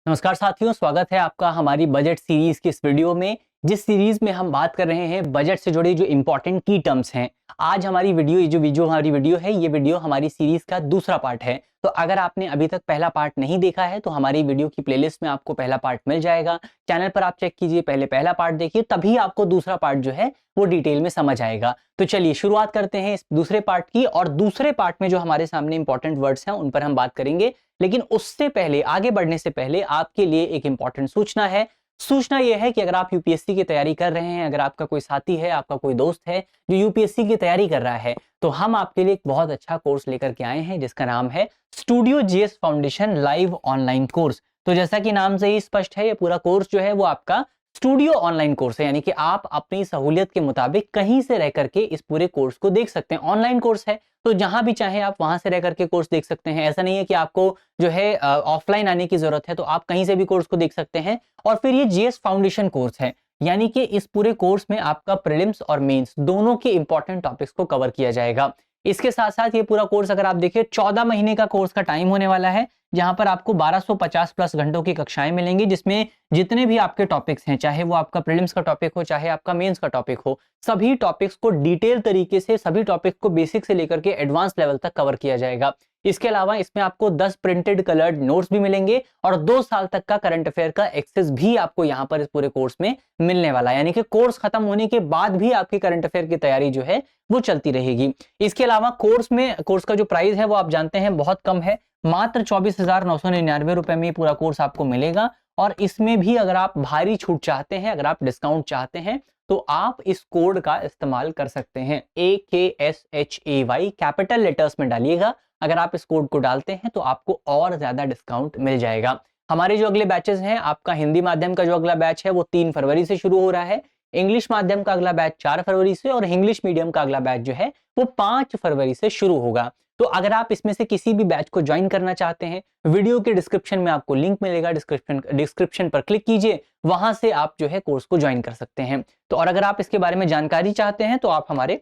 नमस्कार साथियों, स्वागत है आपका हमारी बजट सीरीज की इस वीडियो में। जिस सीरीज में हम बात कर रहे हैं बजट से जुड़ी जो इंपॉर्टेंट की टर्म्स हैं। आज हमारी वीडियो हमारी वीडियो है, ये वीडियो हमारी सीरीज का दूसरा पार्ट है। तो अगर आपने अभी तक पहला पार्ट नहीं देखा है तो हमारी वीडियो की प्लेलिस्ट में आपको पहला पार्ट मिल जाएगा। चैनल पर आप चेक कीजिए, पहले पहला पार्ट देखिए, तभी आपको दूसरा पार्ट जो है वो डिटेल में समझ आएगा। तो चलिए शुरुआत करते हैं इस दूसरे पार्ट की। और दूसरे पार्ट में जो हमारे सामने इंपॉर्टेंट वर्ड्स हैं उन पर हम बात करेंगे। लेकिन उससे पहले, आगे बढ़ने से पहले आपके लिए एक इंपॉर्टेंट सूचना है। सूचना यह है कि अगर आप यूपीएससी की तैयारी कर रहे हैं, अगर आपका कोई साथी है, आपका कोई दोस्त है जो यूपीएससी की तैयारी कर रहा है, तो हम आपके लिए एक बहुत अच्छा कोर्स लेकर के आए हैं जिसका नाम है studio GS foundation live online course. तो जैसा कि नाम से ही स्पष्ट है, ये पूरा कोर्स जो है वो आपका स्टूडियो ऑनलाइन कोर्स है, यानी कि आप अपनी सहूलियत के मुताबिक कहीं से रह करके इस पूरे कोर्स को देख सकते हैं। ऑनलाइन कोर्स है तो जहां भी चाहे आप वहां से रह करके कोर्स देख सकते हैं। ऐसा नहीं है कि आपको जो है ऑफलाइन आने की जरूरत है, तो आप कहीं से भी कोर्स को देख सकते हैं। और फिर ये जीएस फाउंडेशन कोर्स है, यानी कि इस पूरे कोर्स में आपका प्रीलिम्स और मेंस दोनों के इंपॉर्टेंट टॉपिक्स को कवर किया जाएगा। इसके साथ साथ ये पूरा कोर्स अगर आप देखिए 14 महीने का कोर्स का टाइम होने वाला है, जहां पर आपको 1250 प्लस घंटों की कक्षाएं मिलेंगी, जिसमें जितने भी आपके टॉपिक्स हैं, चाहे वो आपका प्रीलिम्स का टॉपिक हो, चाहे आपका मेंस का टॉपिक हो, सभी टॉपिक्स को डिटेल तरीके से, सभी टॉपिक को बेसिक से लेकर के एडवांस लेवल तक कवर किया जाएगा। इसके अलावा इसमें आपको 10 प्रिंटेड कलर्ड नोट्स भी मिलेंगे और 2 साल तक का करंट अफेयर का एक्सेस भी आपको यहाँ पर इस पूरे कोर्स में मिलने वाला है। यानी कि कोर्स खत्म होने के बाद भी आपकी करंट अफेयर की तैयारी जो है वो चलती रहेगी। इसके अलावा कोर्स का जो प्राइस है वो आप जानते हैं बहुत कम है, मात्र 24,999 रुपए में पूरा कोर्स आपको मिलेगा। और इसमें भी अगर आप भारी छूट चाहते हैं, अगर आप डिस्काउंट चाहते हैं, तो आप इस कोड का इस्तेमाल कर सकते हैं। AKSHAY कैपिटल लेटर्स में डालिएगा। अगर आप इस कोड को डालते हैं तो आपको और ज्यादा डिस्काउंट मिल जाएगा। हमारे जो अगले बैचेस हैं, आपका हिंदी माध्यम का जो अगला बैच है वो 3 फरवरी से शुरू हो रहा है, इंग्लिश माध्यम का अगला बैच 4 फरवरी से, और इंग्लिश मीडियम का अगला बैच जो है वो 5 फरवरी से शुरू होगा। तो अगर आप इसमें से किसी भी बैच को ज्वाइन करना चाहते हैं, वीडियो के डिस्क्रिप्शन में आपको लिंक मिलेगा, डिस्क्रिप्शन पर क्लिक कीजिए, वहां से आप जो है कोर्स को ज्वाइन कर सकते हैं। तो और अगर आप इसके बारे में जानकारी चाहते हैं तो आप हमारे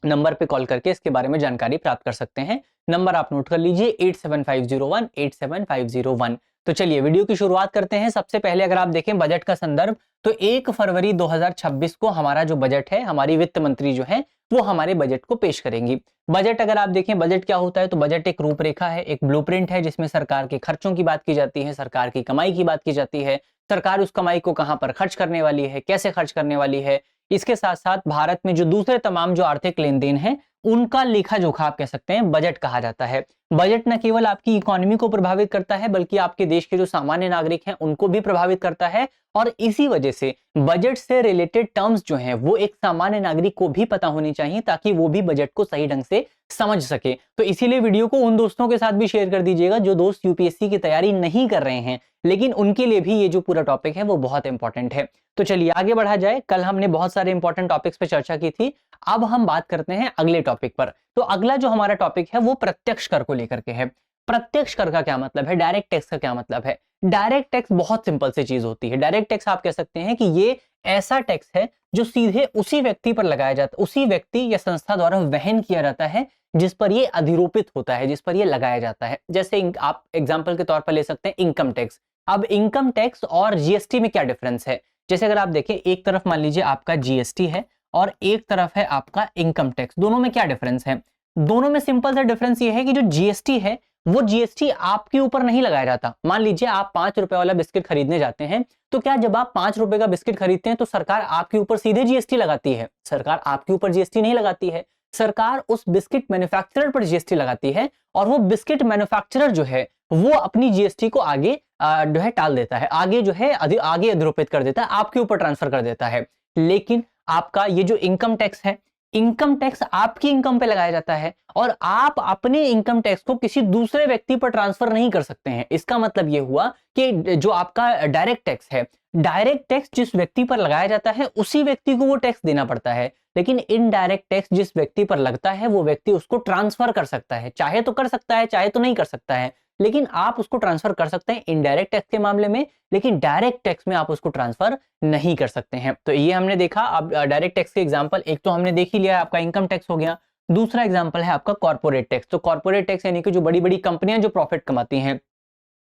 नंबर पे कॉल करके इसके बारे में जानकारी प्राप्त कर सकते हैं। नंबर आप नोट कर लीजिए 8750187501। तो चलिए वीडियो की शुरुआत करते हैं। सबसे पहले अगर आप देखें बजट का संदर्भ, तो 1 फरवरी 2026 को हमारा जो बजट है, हमारी वित्त मंत्री जो है वो हमारे बजट को पेश करेंगी। बजट अगर आप देखें, बजट क्या होता है, तो बजट एक रूपरेखा है, एक ब्लूप्रिंट है, जिसमें सरकार के खर्चों की बात की जाती है, सरकार की कमाई की बात की जाती है, सरकार उस कमाई को कहां पर खर्च करने वाली है, कैसे खर्च करने वाली है। इसके साथ साथ भारत में जो दूसरे तमाम जो आर्थिक लेन देन है उनका लेखा जोखा आप कह सकते हैं बजट कहा जाता है। बजट न केवल आपकी इकोनॉमी को प्रभावित करता है, बल्कि आपके देश के जो सामान्य नागरिक हैं उनको भी प्रभावित करता है। और इसी वजह से बजट से रिलेटेड टर्म्स जो हैं वो एक सामान्य नागरिक को भी पता होनी चाहिए, ताकि वो भी बजट को सही ढंग से समझ सके। तो इसीलिए वीडियो को उन दोस्तों के साथ भी शेयर कर दीजिएगा जो दोस्त यूपीएससी की तैयारी नहीं कर रहे हैं, लेकिन उनके लिए भी ये जो पूरा टॉपिक है वो बहुत इंपॉर्टेंट है। तो चलिए आगे बढ़ा जाए। कल हमने बहुत सारे इंपॉर्टेंट टॉपिक्स पे चर्चा की थी, अब हम बात करते हैं अगले टॉपिक पर। तो अगला जो हमारा टॉपिक है वो प्रत्यक्ष कर को लेकर के है। प्रत्यक्ष कर का क्या मतलब है, डायरेक्ट टैक्स का क्या मतलब है। डायरेक्ट टैक्स बहुत सिंपल सी चीज होती है। डायरेक्ट टैक्स आप कह सकते हैं कि ये ऐसा टैक्स है जो सीधे उसी व्यक्ति पर लगाया जाता है, उसी व्यक्ति या संस्था द्वारा वहन किया जाता है जिस पर ये अधिरोपित होता है, जिस पर ये लगाया जाता है। जैसे आप एग्जाम्पल के तौर पर ले सकते हैं इनकम टैक्स। अब इनकम टैक्स और जीएसटी में क्या डिफरेंस है। जैसे अगर आप देखें, एक तरफ मान लीजिए आपका जीएसटी है और एक तरफ है आपका इनकम टैक्स, दोनों में क्या डिफरेंस है। दोनों में सिंपल सा डिफरेंस ये है कि जो जीएसटी है वो जीएसटी आपके ऊपर नहीं लगाया जाता। मान लीजिए आप 5 रुपए वाला बिस्किट खरीदने जाते हैं, तो क्या जब आप 5 रुपए का बिस्किट खरीदते हैं तो सरकार आपके ऊपर सीधे जीएसटी लगाती है? सरकार आपके ऊपर जीएसटी नहीं लगाती है, सरकार उस बिस्किट मैन्युफैक्चरर पर जीएसटी लगाती है। और वो बिस्किट मैन्युफैक्चरर जो है वो अपनी जीएसटी को आगे जो है टाल देता है, आगे जो है आगे अधिरोपित कर देता है, आपके ऊपर ट्रांसफर कर देता है। लेकिन आपका ये जो इनकम टैक्स है, इनकम टैक्स आपकी इनकम पे लगाया जाता है और आप अपने इनकम टैक्स को किसी दूसरे व्यक्ति पर ट्रांसफर नहीं कर सकते हैं। इसका मतलब यह हुआ कि जो आपका डायरेक्ट टैक्स है, डायरेक्ट टैक्स जिस व्यक्ति पर लगाया जाता है उसी व्यक्ति को वो टैक्स देना पड़ता है। लेकिन इनडायरेक्ट टैक्स जिस व्यक्ति पर लगता है वो व्यक्ति उसको ट्रांसफर कर सकता है, चाहे तो कर सकता है, चाहे तो नहीं कर सकता है, लेकिन आप उसको ट्रांसफर कर सकते हैं इनडायरेक्ट टैक्स के मामले में, लेकिन डायरेक्ट टैक्स में आप उसको ट्रांसफर नहीं कर सकते हैं। तो ये हमने देखा। अब डायरेक्ट टैक्स के एग्जांपल एक तो हमने देख ही लिया, आपका इनकम टैक्स हो गया। दूसरा एग्जांपल है आपका कॉर्पोरेट टैक्स। तो कॉर्पोरेट टैक्स यानी कि जो बड़ी बड़ी कंपनियां जो प्रॉफिट कमाती हैं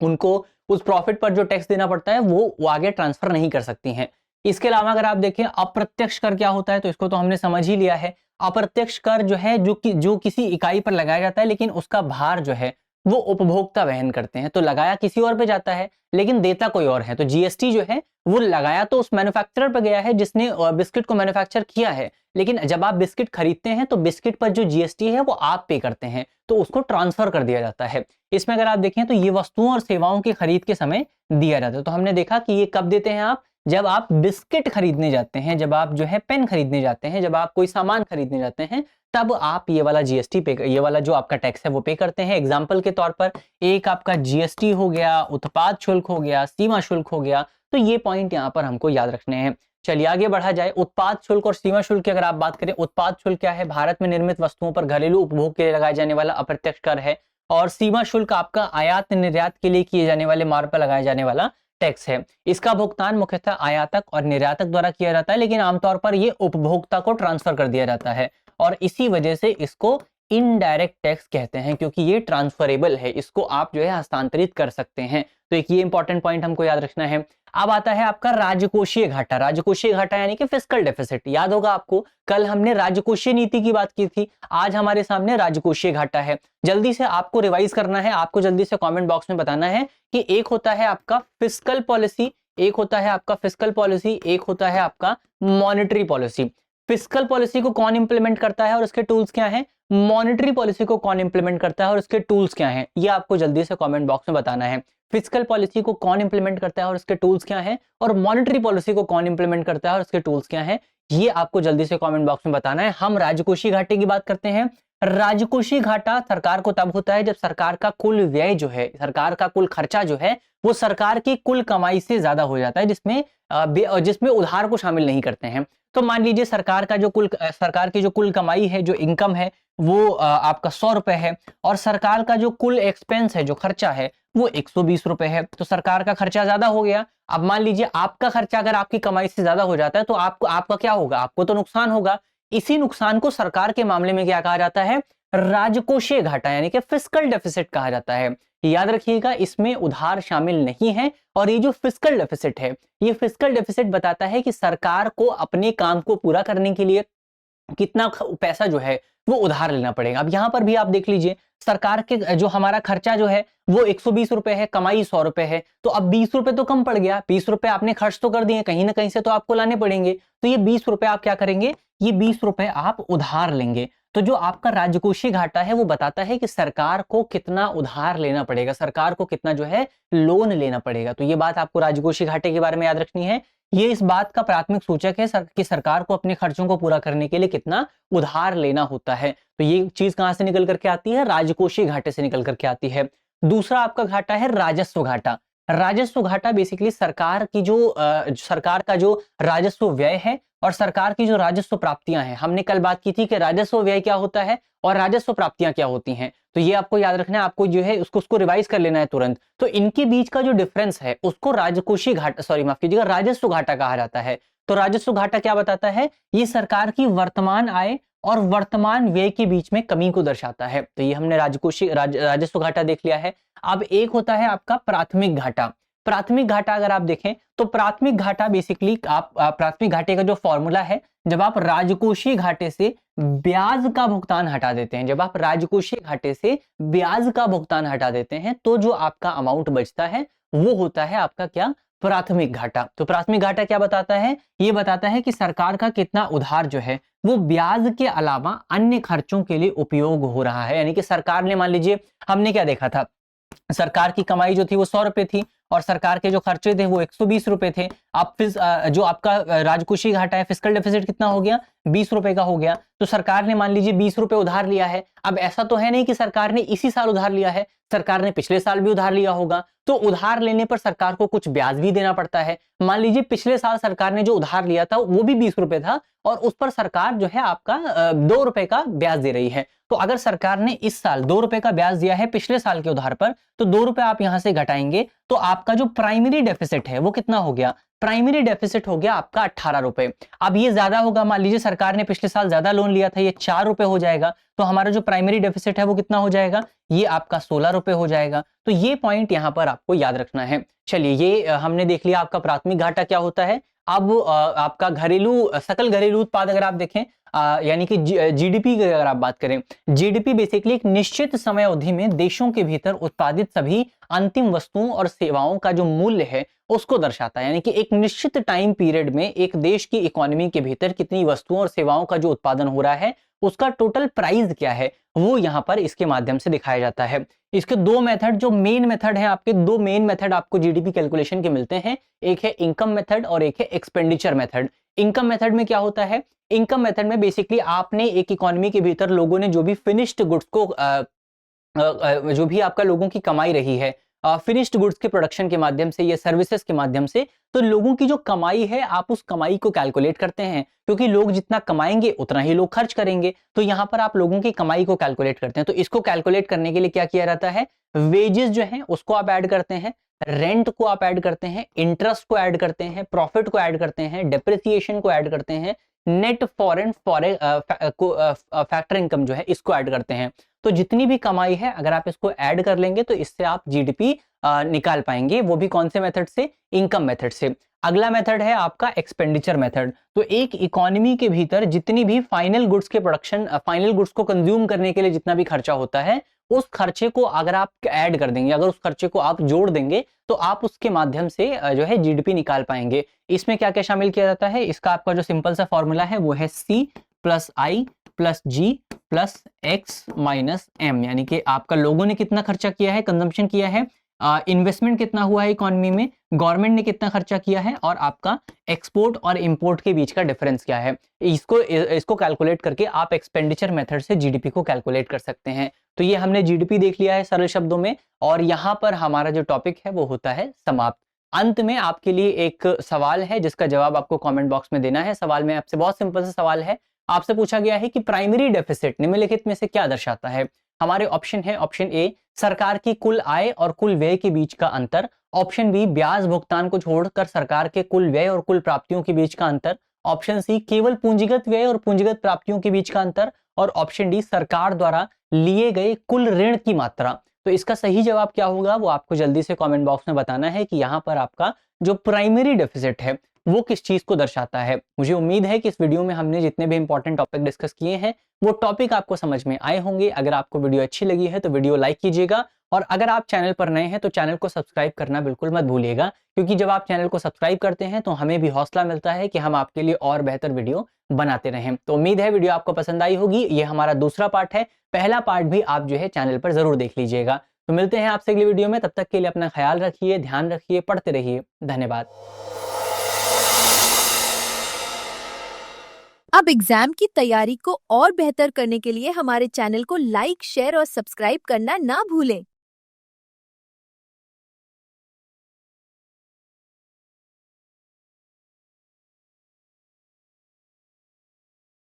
उनको उस प्रॉफिट पर जो टैक्स देना पड़ता है वो आगे ट्रांसफर नहीं कर सकती हैं। इसके अलावा अगर आप देखें अप्रत्यक्ष कर क्या होता है, तो इसको तो हमने समझ ही लिया है। अप्रत्यक्ष कर जो है जो किसी इकाई पर लगाया जाता है लेकिन उसका भार जो है वो उपभोक्ता वहन करते हैं। तो लगाया किसी और पे जाता है लेकिन देता कोई और है। तो जीएसटी जो है वो लगाया तो उस मैन्युफैक्चरर पे गया है जिसने बिस्किट को मैन्युफैक्चर किया है, लेकिन जब आप बिस्किट खरीदते हैं तो बिस्किट पर जो जीएसटी है वो आप पे करते हैं, तो उसको ट्रांसफर कर दिया जाता है। इसमें अगर आप देखें तो ये वस्तुओं और सेवाओं की खरीद के समय दिया जाता है। तो हमने देखा कि ये कब देते हैं आप, जब आप बिस्किट खरीदने जाते हैं, जब आप जो है पेन खरीदने जाते हैं, जब आप कोई सामान खरीदने जाते हैं, तब आप ये वाला जीएसटी पे, ये वाला जो आपका टैक्स है वो पे करते हैं। एग्जाम्पल के तौर पर एक आपका जीएसटी हो गया, उत्पाद शुल्क हो गया, सीमा शुल्क हो गया। तो ये पॉइंट यहाँ पर हमको याद रखने हैं। चलिए आगे बढ़ा जाए। उत्पाद शुल्क और सीमा शुल्क की अगर आप बात करें, उत्पाद शुल्क क्या है? भारत में निर्मित वस्तुओं पर घरेलू उपभोग के लिए लगाए जाने वाला अप्रत्यक्ष कर है। और सीमा शुल्क आपका आयात निर्यात के लिए किए जाने वाले मार्ग पर लगाया जाने वाला टैक्स है। इसका भुगतान मुख्यतः आयातक और निर्यातक द्वारा किया जाता है, लेकिन आमतौर पर यह उपभोक्ता को ट्रांसफर कर दिया जाता है और इसी वजह से इसको इनडायरेक्ट टैक्स कहते हैं, क्योंकि ये ट्रांसफरेबल है, इसको आप जो है हस्तांतरित कर सकते हैं। तो एक ये इंपॉर्टेंट पॉइंट हमको याद रखना है। अब आता है आपका राजकोषीय घाटा। राजकोषीय घाटा यानी कि फिस्कल डेफिसिट। याद होगा आपको, कल हमने राजकोषीय नीति की बात की थी, आज हमारे सामने राजकोषीय घाटा है। जल्दी से आपको रिवाइज करना है, आपको जल्दी से कमेंट बॉक्स में बताना है कि एक होता है आपका फिस्कल पॉलिसी, एक होता है आपका फिस्कल पॉलिसी, एक होता है आपका मॉनेटरी पॉलिसी। फिस्कल पॉलिसी को कौन इंप्लीमेंट करता है और उसके टूल्स क्या हैं? मॉनेटरी पॉलिसी को कौन इंप्लीमेंट करता है और उसके टूल्स क्या हैं? ये आपको जल्दी से कमेंट बॉक्स में बताना है। फिस्कल पॉलिसी को कौन इंप्लीमेंट करता है और उसके टूल्स क्या हैं, और मॉनेटरी पॉलिसी को कौन इंप्लीमेंट करता है और उसके टूल्स क्या हैं, ये आपको जल्दी से कमेंट बॉक्स में बताना है। हम राजकोषीय घाटे की बात करते हैं। राजकोषीय घाटा सरकार को तब होता है जब सरकार का कुल व्यय जो है, सरकार का कुल खर्चा जो है वो सरकार की कुल कमाई से ज्यादा हो जाता है, जिसमें उधार को शामिल नहीं करते हैं। तो मान लीजिए सरकार की जो कुल कमाई है, जो इनकम है, वो आपका 100 रुपए है और सरकार का जो कुल एक्सपेंस है, जो खर्चा है, वो 120 रुपए है। तो सरकार का खर्चा ज्यादा हो गया। अब मान लीजिए आपका खर्चा अगर आपकी कमाई से ज्यादा हो जाता है तो आपका क्या होगा? आपको तो नुकसान होगा। इसी नुकसान को सरकार के मामले में क्या कहा जाता है? राजकोषीय घाटा यानी कि फिस्कल डेफिसिट कहा जाता है। याद रखिएगा, इसमें उधार शामिल नहीं है। और ये जो फिस्कल डेफिसिट है, ये फिस्कल डेफिसिट बताता है कि सरकार को अपने काम को पूरा करने के लिए कितना पैसा जो है वो उधार लेना पड़ेगा। अब यहां पर भी आप देख लीजिए, सरकार के जो हमारा खर्चा जो है वो 120 रुपए है, कमाई 100 रुपए है, तो अब 20 रुपए तो कम पड़ गया। 20 रुपए आपने खर्च तो कर दिए, कहीं ना कहीं से तो आपको लाने पड़ेंगे। तो ये 20 रुपए आप क्या करेंगे? ये 20 रुपए आप उधार लेंगे। तो जो आपका राजकोषीय घाटा है वो बताता है कि सरकार को कितना उधार लेना पड़ेगा, सरकार को कितना जो है लोन लेना पड़ेगा। तो ये बात आपको राजकोषीय घाटे के बारे में याद रखनी है। ये इस बात का प्राथमिक सूचक है कि सरकार को अपने खर्चों को पूरा करने के लिए कितना उधार लेना होता है। तो ये चीज कहां से निकल करके आती है? राजकोषीय घाटे से निकल करके आती है। दूसरा आपका घाटा है राजस्व घाटा। राजस्व घाटा बेसिकली सरकार का जो राजस्व व्यय है और सरकार की जो राजस्व प्राप्तियां हैं। हमने कल बात की थी कि राजस्व व्यय क्या होता है और राजस्व प्राप्तियां क्या होती हैं। तो ये आपको याद रखना है, आपको जो है उसको रिवाइज कर लेना है तुरंत। तो इनके बीच का जो डिफरेंस है उसको राजकोषीय घाटा, सॉरी माफ कीजिएगा, राजस्व घाटा कहा जाता है। तो राजस्व घाटा क्या बताता है? ये सरकार की वर्तमान आय और वर्तमान व्यय के बीच में कमी को दर्शाता है। तो ये हमने राजस्व घाटा देख लिया है। अब एक होता है आपका प्राथमिक घाटा। प्राथमिक घाटा अगर आप देखें तो प्राथमिक घाटा बेसिकली प्राथमिक घाटे का जो फॉर्मूला है, जब आप राजकोषीय घाटे से ब्याज का भुगतान हटा देते हैं, जब आप राजकोषीय घाटे से ब्याज का भुगतान हटा देते हैं, तो जो आपका अमाउंट बचता है वो होता है आपका क्या? प्राथमिक घाटा। तो प्राथमिक घाटा क्या बताता है? ये बताता है कि सरकार का कितना उधार जो है वो ब्याज के अलावा अन्य खर्चों के लिए उपयोग हो रहा है। यानी कि सरकार ने, मान लीजिए हमने क्या देखा था, सरकार की कमाई जो थी वो 100 रुपए थी और सरकार के जो खर्चे थे वो 120 रुपए थे। अब फिर जो आपका राजकोषीय घाटा है, फिस्कल डेफिसिट कितना हो गया? 20 रुपए का हो गया। तो सरकार ने मान लीजिए 20 रुपए उधार लिया है। अब ऐसा तो है नहीं कि सरकार ने इसी साल उधार लिया है, सरकार ने पिछले साल भी उधार लिया होगा। तो उधार लेने पर सरकार को कुछ ब्याज भी देना पड़ता है। मान लीजिए पिछले साल सरकार ने जो उधार लिया था वो भी 20 रुपए था और उस पर सरकार जो है आपका 2 रुपए का ब्याज दे रही है। तो अगर सरकार ने इस साल 2 रुपए का ब्याज दिया है पिछले साल के उधार पर, तो 2 रुपए आप यहां से घटाएंगे तो आपका जो प्राइमरी डेफिसिट है वो कितना हो गया? प्राइमरी डेफिसिट हो गया आपका 18 रुपए। अब ये ज्यादा होगा, मान लीजिए सरकार ने पिछले साल ज्यादा लोन लिया था, ये 4 रुपए हो जाएगा, तो हमारा जो प्राइमरी डेफिसिट है वो कितना हो जाएगा, ये आपका 16 रुपए हो जाएगा। तो ये पॉइंट यहां पर आपको याद रखना है। चलिए, ये हमने देख लिया आपका प्राथमिक घाटा क्या होता है। अब आपका सकल घरेलू उत्पाद अगर आप देखें, यानी कि जीडीपी की अगर आप बात करें, जीडीपी बेसिकली एक निश्चित समय अवधि में देशों के भीतर उत्पादित सभी अंतिम वस्तुओं और सेवाओं का जो मूल्य है उसको दर्शाता है। यानी कि एक निश्चित टाइम पीरियड में एक देश की इकोनॉमी के भीतर कितनी वस्तुओं और सेवाओं का जो उत्पादन हो रहा है उसका टोटल प्राइस क्या है, वो यहाँ पर इसके माध्यम से दिखाया जाता है। इसके दो मेथड, जो मेन मेथड है आपके, दो मेन मेथड आपको जीडीपी कैलकुलेशन के मिलते हैं। एक है इनकम मेथड और एक है एक्सपेंडिचर मेथड। इनकम मेथड में क्या होता है, इनकम मेथड में बेसिकली आपने एक इकोनॉमी के भीतर लोगों ने जो भी फिनिश्ड गुड्स को जो भी आपका लोगों की कमाई रही है फिनिश्ड गुड्स के प्रोडक्शन के माध्यम से या सर्विसेज के माध्यम से, तो लोगों की जो कमाई है आप उस कमाई को कैलकुलेट करते हैं, क्योंकि लोग जितना कमाएंगे उतना ही लोग खर्च करेंगे। तो यहां पर आप लोगों की कमाई को कैलकुलेट करते हैं। तो इसको कैलकुलेट करने के लिए क्या किया जाता है, वेजेस जो है उसको आप ऐड करते हैं, रेंट को आप ऐड करते हैं, इंटरेस्ट को ऐड करते हैं, प्रॉफिट को ऐड करते हैं, डेप्रिसिएशन को ऐड करते हैं, नेट फॉरेन फैक्टर इनकम जो है इसको ऐड करते हैं। तो जितनी भी कमाई है अगर आप इसको ऐड कर लेंगे तो इससे आप जीडीपी निकाल पाएंगे, वो भी कौन से मेथड से, इनकम मेथड से। अगला मेथड है आपका एक्सपेंडिचर मेथड। तो एक इकोनॉमी के भीतर जितनी भी फाइनल गुड्स के प्रोडक्शन, फाइनल गुड्स को कंज्यूम करने के लिए जितना भी खर्चा होता है, उस खर्चे को अगर आप ऐड कर देंगे, अगर उस खर्चे को आप जोड़ देंगे तो आप उसके माध्यम से जो है जीडीपी निकाल पाएंगे। इसमें क्या क्या शामिल किया जाता है, इसका आपका जो सिंपल सा फॉर्मूला है वो है C + I + G + X - M, यानी कि आपका लोगों ने कितना खर्चा किया है, कंजम्पशन किया है, इन्वेस्टमेंट कितना हुआ है इकोनॉमी में, गवर्नमेंट ने कितना खर्चा किया है, और आपका एक्सपोर्ट और इंपोर्ट के बीच का डिफरेंस क्या है। इसको कैलकुलेट करके आप एक्सपेंडिचर मेथड से जीडीपी को कैलकुलेट कर सकते हैं। तो ये हमने जीडीपी देख लिया है सरल शब्दों में, और यहाँ पर हमारा जो टॉपिक है वो होता है समाप्त। अंत में आपके लिए एक सवाल है जिसका जवाब आपको कमेंट बॉक्स में देना है। सवाल में आपसे बहुत सिंपल सा सवाल है, आपसे पूछा गया है कि प्राइमरी डेफिसिट निम्नलिखित में से क्या दर्शाता है। हमारे ऑप्शन है, ऑप्शन ए सरकार की कुल आय और कुल व्यय के बीच का अंतर, ऑप्शन बी ब्याज भुगतान को छोड़कर सरकार के कुल व्यय और कुल प्राप्तियों के बीच का अंतर, ऑप्शन सी केवल पूंजीगत व्यय और पूंजीगत प्राप्तियों के बीच का अंतर, और ऑप्शन डी सरकार द्वारा लिए गए कुल ऋण की मात्रा। तो इसका सही जवाब क्या होगा वो आपको जल्दी से कमेंट बॉक्स में बताना है कि यहाँ पर आपका जो प्राइमरी डेफिसिट है वो किस चीज को दर्शाता है। मुझे उम्मीद है कि इस वीडियो में हमने जितने भी इंपॉर्टेंट टॉपिक डिस्कस किए हैं वो टॉपिक आपको समझ में आए होंगे। अगर आपको वीडियो अच्छी लगी है तो वीडियो लाइक कीजिएगा, और अगर आप चैनल पर नए हैं तो चैनल को सब्सक्राइब करना बिल्कुल मत भूलिएगा, क्योंकि जब आप चैनल को सब्सक्राइब करते हैं तो हमें भी हौसला मिलता है कि हम आपके लिए और बेहतर वीडियो बनाते रहें। तो उम्मीद है वीडियो आपको पसंद आई होगी। ये हमारा दूसरा पार्ट है, पहला पार्ट भी आप जो है चैनल पर जरूर देख लीजिएगा। तो मिलते हैं आपसे अगली वीडियो में, तब तक के लिए अपना ख्याल रखिए, ध्यान रखिए, पढ़ते रहिए। धन्यवाद। अब एग्जाम की तैयारी को और बेहतर करने के लिए हमारे चैनल को लाइक, शेयर और सब्सक्राइब करना ना भूलें।